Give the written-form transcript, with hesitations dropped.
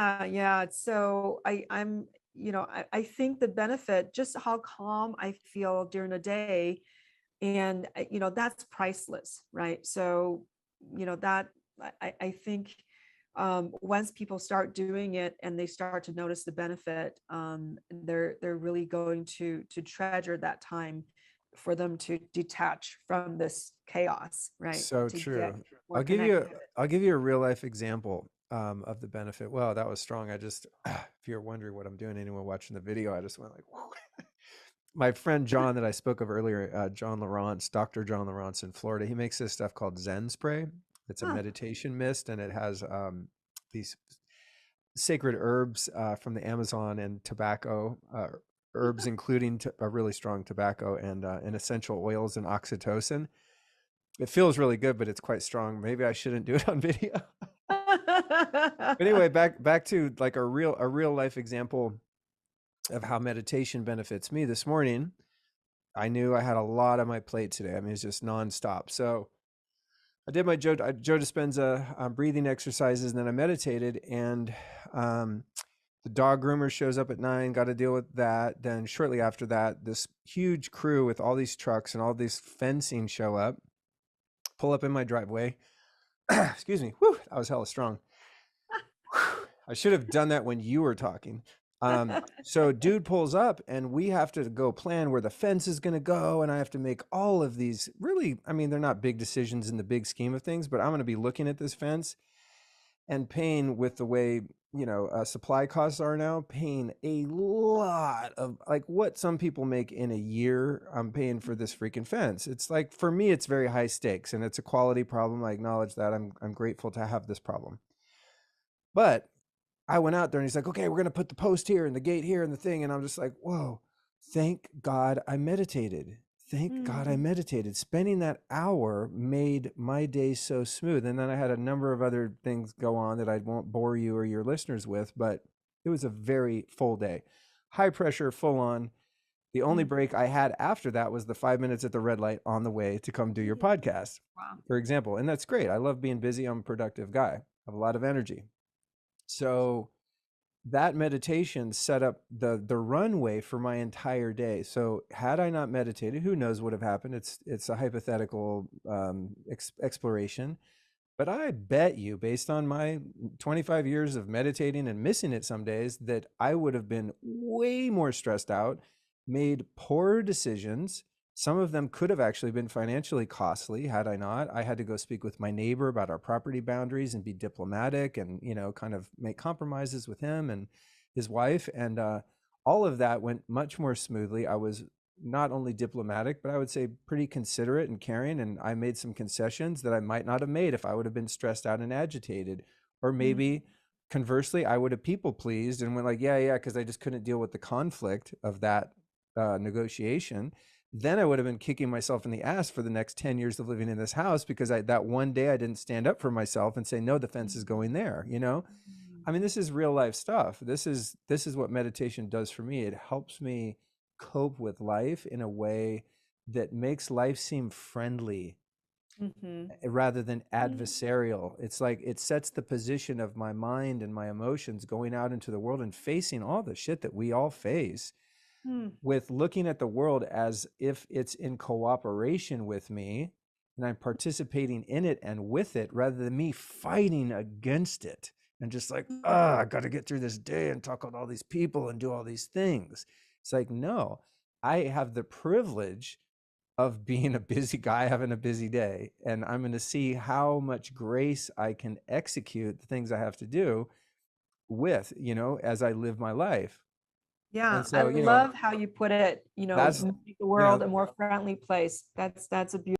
Yeah. So I think the benefit, just how calm I feel during the day, and that's priceless, right? So, that I think once people start doing it and they start to notice the benefit, they're really going to treasure that time for them to detach from this chaos, right? So To get true. more connected. I'll give you a real life example of the benefit. Wow, that was strong. I just, if you're wondering what I'm doing, anyone watching the video, I just went like, whoa. My friend John that I spoke of earlier, John Lawrence, Dr. John Lawrence in Florida, he makes this stuff called Zen spray. It's a Huh. meditation mist, and it has these sacred herbs from the Amazon and tobacco, herbs including a really strong tobacco and essential oils and oxytocin. It feels really good, but it's quite strong. Maybe I shouldn't do it on video. But anyway, back to like a real life example of how meditation benefits me. This morning, I knew I had a lot on my plate today. I mean, it's just nonstop. So I did my Joe Dispenza breathing exercises, and then I meditated. And the dog groomer shows up at 9. Got to deal with that. Then shortly after that, this huge crew with all these trucks and all this fencing show up, pull up in my driveway. Excuse me. Whew, that was hella strong. I should have done that when you were talking. So dude pulls up and we have to go plan where the fence is going to go. And I have to make all of these really, I mean, they're not big decisions in the big scheme of things, but I'm going to be looking at this fence and paying, with the way, supply costs are now, paying a lot of like what some people make in a year. I'm paying for this freaking fence. It's like, for me, it's very high stakes and it's a quality problem. I acknowledge that. I'm grateful to have this problem. But I went out there and he's like, okay, we're going to put the post here and the gate here and the thing. And I'm just like, whoa, thank God I meditated. Thank God I Mm. meditated. Spending that hour made my day so smooth. And then I had a number of other things go on that I won't bore you or your listeners with, but it was a very full day. High pressure, full on. The only Mm. break I had after that was the 5 minutes at the red light on the way to come do your podcast, Wow. for example. And that's great. I love being busy. I'm a productive guy. I have a lot of energy. So that meditation set up the runway for my entire day. So had I not meditated, who knows what would have happened? It's a hypothetical exploration, but I bet you, based on my 25 years of meditating and missing it some days, that I would have been way more stressed out, made poorer decisions. Some of them could have actually been financially costly had I not. I had to go speak with my neighbor about our property boundaries and be diplomatic and, kind of make compromises with him and his wife. And all of that went much more smoothly. I was not only diplomatic, but I would say pretty considerate and caring. And I made some concessions that I might not have made if I would have been stressed out and agitated. Or Mm. maybe conversely, I would have people pleased and went like, yeah, because I just couldn't deal with the conflict of that negotiation. Then I would have been kicking myself in the ass for the next 10 years of living in this house because that one day I didn't stand up for myself and say, no, the fence is going there. I mean, this is real life stuff. This is what meditation does for me. It helps me cope with life in a way that makes life seem friendly Mhm. rather than Mm. adversarial. It's like it sets the position of my mind and my emotions going out into the world and facing all the shit that we all face, Mm. with looking at the world as if it's in cooperation with me and I'm participating in it and with it, rather than me fighting against it and just like, I got to get through this day and talk with all these people and do all these things. It's like, no, I have the privilege of being a busy guy having a busy day, and I'm going to see how much grace I can execute the things I have to do with, as I live my life. Yeah, And I so, love how you put it, that's, make the you know, world a more friendly place. That's a beautiful